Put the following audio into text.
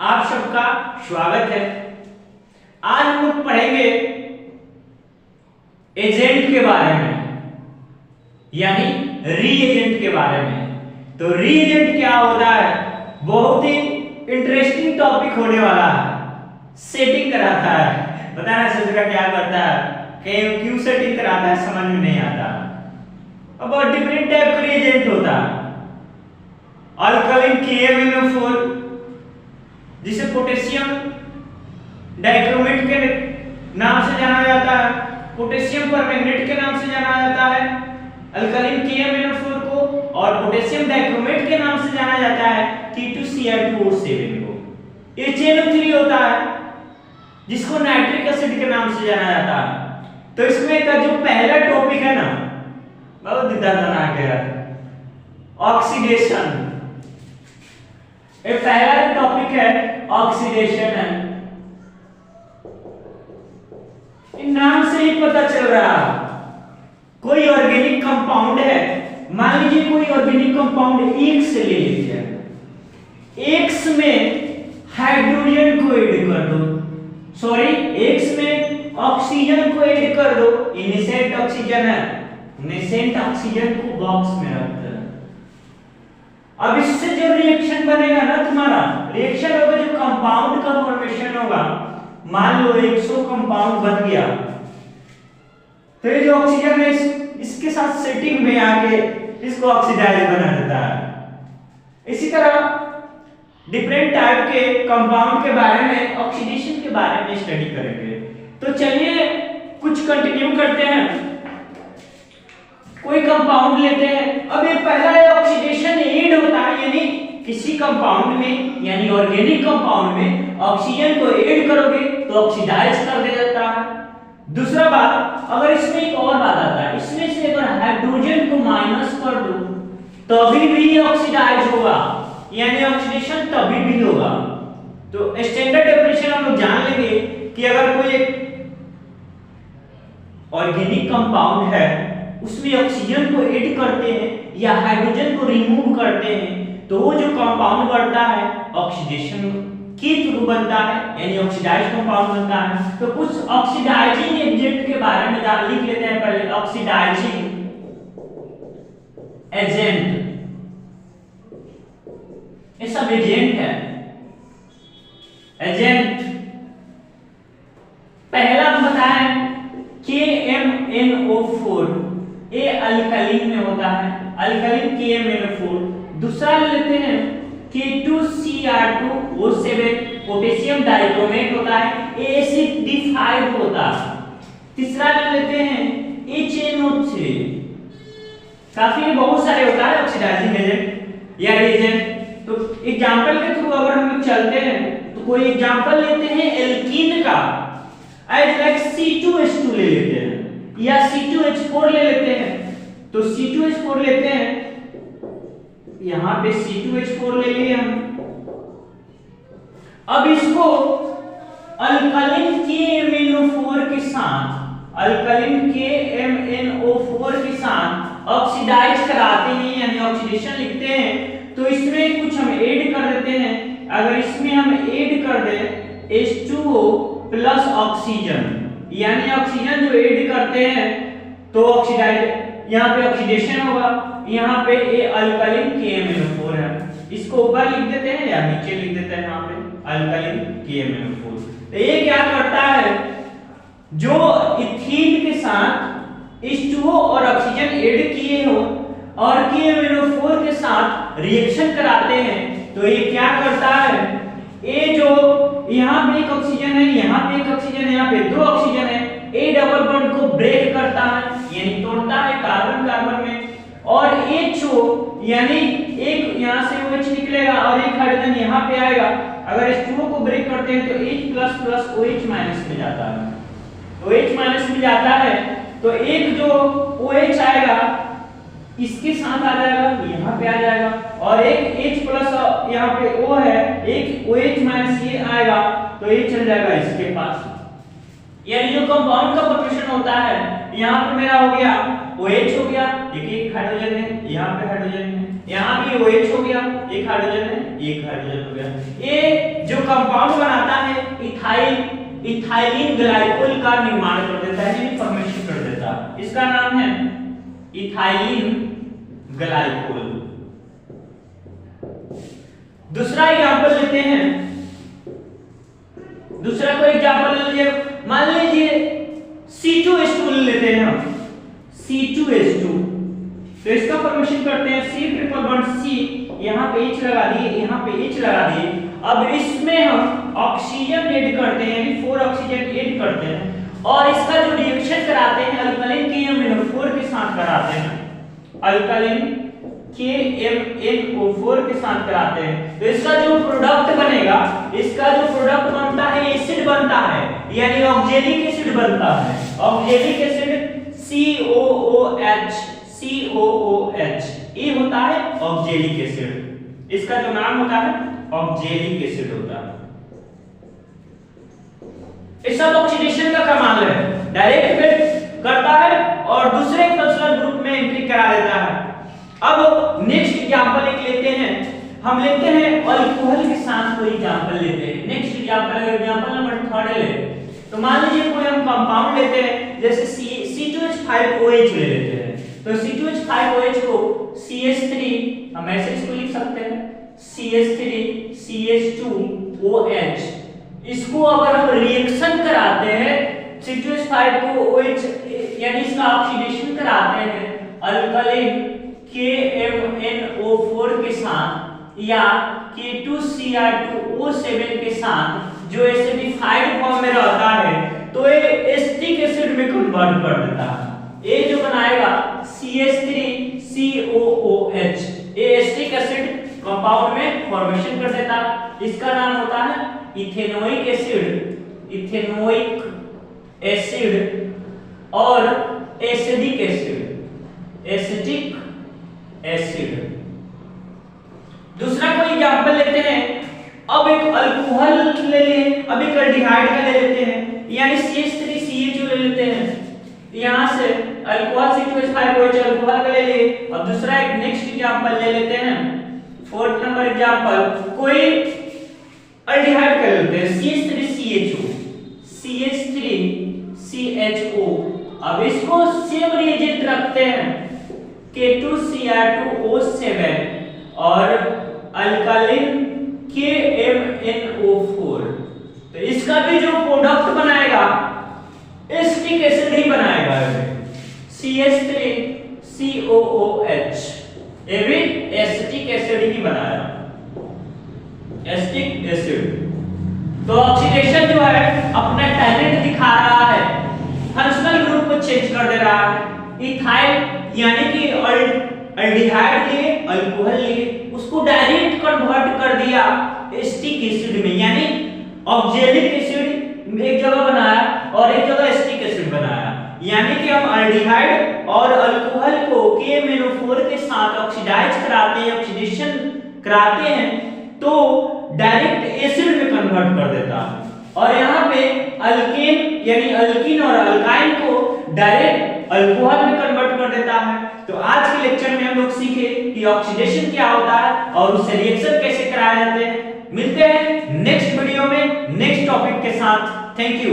आप सबका स्वागत है। आज हम लोग पढ़ेंगे एजेंट के बारे में, यानी रीएजेंट के बारे में। तो रीएजेंट क्या होता है, बहुत ही इंटरेस्टिंग टॉपिक होने वाला है। सेटिंग कराता है, पता है ससुरा क्या करता है, क्यों सेटिंग कराता है समझ में नहीं आता। अब डिफरेंट टाइप का रीएजेंट होता है। अल्कलीन KMnO4 जिसे पोटेशियम डाइक्रोमेट के नाम से जाना जाता है, पोटेशियम परमैंगनेट के नाम से जाना जाता है अल्कलीन KMnO4 को, और पोटेशियम डाइक्रोमेट के नाम से जाना जाता है T2Cr2O7 को। HNO3 होता है जिसको नाइट्रिक एसिड के नाम से जाना जाता है। तो इसमें का जो पहला टॉपिक है ना, बहुत दर्दनाक है, ऑक्सीडेशन। ये पहला टॉपिक है ऑक्सीडेशन। इन नाम से ही पता चल रहा है कोई ऑर्गेनिक कंपाउंड है। मान लीजिए कोई ऑर्गेनिक कंपाउंड X ले लीजिए, X में हाइड्रोजन को ऐड कर दो, सॉरी X में ऑक्सीजन को ऐड कर दो। इनिसेंट ऑक्सीजन है, नेसेंट ऑक्सीजन को बॉक्स में रख दो। अब इससे जो रिएक्शन बनेगा ना, तुम्हारा रिएक्शन होगा, जो कंपाउंड का फॉर्मेशन होगा, मान लो 100 कंपाउंड बन गया, तो ये जो ऑक्सीजन है इसके साथ सेटिंग में आके इसको ऑक्सीडाइज बना देता है। इसी तरह डिफरेंट टाइप के कंपाउंड के बारे में, ऑक्सीडेशन के बारे में स्टडी करेंगे। तो चलिए कुछ कंटिन्यू करते हैं। कोई कंपाउंड लेते हैं, अब ये पहला है ऑक्सीडेशन एड होता है, यानी किसी कंपाउंड में, यानी ऑर्गेनिक कंपाउंड में ऑक्सीजन को ऐड करोगे तो ऑक्सीडाइज कर दिया जाता है। दूसरा बात, अगर इसमें एक और बात आता है, इसमें से अगर हाइड्रोजन को माइनस कर दो तभी भी ऑक्सीडाइज होगा, यानी ऑक्सीडेशन तभी भी होगा। तो स्टैंडर्ड डेफिनेशन हम लोग जान लेंगे कि अगर कोई एक ऑर्गेनिक कंपाउंड है, उसमें ऑक्सीजन को ऐड करते हैं या हाइड्रोजन को रिमूव करते हैं, तो वो जो कंपाउंड बनता है ऑक्सीडेशन के थ्रू बनता है, यानी ऑक्सीडाइज्ड कंपाउंड बनता है। तो कुछ ऑक्सीडाइजिंग एजेंट के बारे में लिख लेते हैं पहले। ऑक्सीडाइजिंग एजेंट, ये सब एजेंट है। एजेंट पहला हम बताएं KMnO4, ये अल्कलीन में होता है, अल्कलीन KMnO4। दूसरा लेते हैं K2Cr2O7, पोटेशियम डाइक्रोमेट होता है, एसिडिफाइड होता है। तीसरा लेते हैं HNO3, काफी बहुत सारे होता है ऑक्सीडाइजिंग एजेंट या रिएजेंट। तो एग्जांपल के थ्रू अगर हम लोग चलते हैं तो कोई एग्जांपल लेते हैं एल्कीन का, एज लाइक C2H2 ले लेते हैं या C2H4 ले लेते हैं। तो C2H4 लेते हैं, यहां पे C2H4 ले लिए हम। अब इसको अल्कलीन KMnO4 के साथ, अल्कलीन KMnO4 के साथ ऑक्सीडाइज कराते हैं, यानी ऑक्सीडेशन लिखते हैं। तो इसमें कुछ हम ऐड कर देते हैं। अगर इसमें हम ऐड कर दें H2O प्लस ऑक्सीजन, यानी ऑक्सीजन जो ऐड करते हैं तो ऑक्सीडाइज, यहाँ पे ऑक्सीडेशन होगा। यहाँ पे ये अल्कलीन KMnO4 है, इसको ऊपर लिख देते हैं या नीचे लिख देते हैं, यहाँ पे अल्कलीन KMnO4। तो ये क्या करता है, जो इथीन के साथ H2O और ऑक्सीजन ऐड किए हो और KMnO4 के साथ रिएक्शन कराते हैं, तो ये क्या करता है, ये जो यहाँ पे एक ऑक्सीजन है, यहाँ पे एक ऑक्सीजन है, यहाँ पे दो ऑक्सीजन है, ए डबल बॉन्ड को ब्रेक करता है, यानी तोड़ता है कार्बन कार्बन में। और HO, यानी एक यहाँ से OH निकलेगा और एक हाइड्रोजन यहाँ पे आएगा। अगर H2O को ब्रेक करते हैं तो H++ OH- में जाता है, OH- में जाता है। तो एक जो OH आएगा इसके साथ आ जाएगा, यहाँ पे आ जाएगा, और एक H+ यहाँ पे O है, एक OH- ये आएगा, तो ये चल जाएगा इसके पास। यानी जो कंपाउंड का फॉर्मेशन होता है, यहाँ पे मेरा हो गया OH हो गया, एक हाइड्रोजन है, यहाँ पे हाइड्रोजन है, यहाँ भी OH हो गया, एक हाइड्रोजन है, एक हाइड्रोजन हो गया। ये जो कंपाउंड बनाता है इथाइलिन ग्लाइकोल का निर्माण कर देता है, यानी फॉर्मेशन कर देता है। इसका नाम है इथाइलिन ग्लाइकोल। दूसरा एग्जांपल लेते हैं, दूसरा कोई एग्जांपल ले लीजिए, मान लीजिए C2H2 लेते हैं हम, C2H2। तो इसका फॉर्मेशन करते हैं, C≡C, यहाँ पे H लगा दिए, यहाँ पे H लगा दिए। अब इसमें हम ऑक्सीजन ऐड करते हैं, यानी 4 ऑक्सीजन ऐड करते हैं और इसका जो रिएक्शन कराते हैं अल्कलीन KMnO4 के साथ कराते हैं, अल्कलीन KMnO4 के साथ कराते हैं। तो इसका जो प्रोडक्ट बनेगा, इसका जो प्रोडक्ट बनता है एसिड बनता है, यानी ऑक्जेलिक एसिड बनता है। ऑक्जेलिक एसिड COOH ये होता है ऑक्जेलिक एसिड। इसका जो नाम होता है ऑक्जेलिक एसिड होता है। इस सब ऑक्सीडेशन का कमाल है, डायरेक्ट इफेक्ट करता है और दूसरे फंक्शनल ग्रुप में एंट्री करा देता है। अब नेक्स्ट एग्जांपल एक लेते हैं, हम लेते हैं अल्कोहल के साथ कोई एग्जांपल लेते हैं। नेक्स्ट एग्जांपल नंबर 3 ले, तो मान लीजिए कोई हम कंपाउंड लेते हैं, जैसे C2H5OH ले लेते हैं। तो C2H5OH को CH3 हम ऐसे इसको लिख सकते हैं, CH3 CH2OH। इसको अगर हम रिएक्शन कराते हैं C2H5 को OH यानी इसका ऑक्सीडेशन कराते हैं अल्कलीन KMnO4 के साथ या K2Cr2O7 के साथ, जो एसिडिफाइड फॉर्म में रहता है, तो ये एसिटिक एसिड में कन्वर्ट कर देता है। ये जो बनाएगा CH3COOH, ये एसिटिक एसिड कंपाउंड में फॉर्मेशन कर देता है। इसका नाम होता है इथेनोइक एसिड, इथेनोइक एसिड और एसिडिक एसिड, एसिटिक एसिड। दूसरा कोई एग्जांपल लेते हैं, अब एक अल्कोहल ले लिए, अब एक एल्डिहाइड का ले लेते हैं, यानी CH3CHO ले लेते हैं। यहां से अल्कोहल C2H5OH अल्कोहल का ले लिए। अब दूसरा एक नेक्स्ट एग्जांपल ले लेते हैं, 4th नंबर एग्जांपल कोई एल्डिहाइड का लेते हैं, CH3CHO, CH3CHO। अब इसको सेम रिएजेंट रखते हैं, K2Cr2O7 और अल्कलीन KMnO4। तो इसका भी जो प्रोडक्ट बनाएगा एसिटिक एसिड ही बनाएगा, CH3COOH, ये भी एसिटिक एसिड ही बनाया, एसिटिक एसिड। तो ऑक्सीडेशन जो है अपना टैलेंट दिखा रहा है, फंक्शनल ग्रुप को चेंज कर दे रहा है। इथाइल यानी कि एल्डिहाइड लिए, अल्कोहल लिए, उसको डायरेक्ट कन्वर्ट कर दिया एसिटिक एसिड में, यानी ऑक्जेलिक एसिड एक जगह बनाया और एक जगह एसिटिक एसिड बनाया। यानी कि हम एल्डिहाइड और अल्कोहल को KMnO4 के साथ ऑक्सीडाइज कराते हैं, ऑक्सीडेशन कराते हैं, तो डायरेक्ट एसिड में कन्वर्ट कर देता है। और यहाँ पे अल्केन यानी अल्कीन और अल्काइन को डायरेक्ट अल्कोहल में कन्वर्ट कर देता है। तो आज के लेक्चर में हम लोग सीखे कि ऑक्सीडेशन क्या होता है और उससे रिएक्शन कैसे कराए जाते हैं। मिलते हैं नेक्स्ट वीडियो में नेक्स्ट टॉपिक के साथ। Thank you.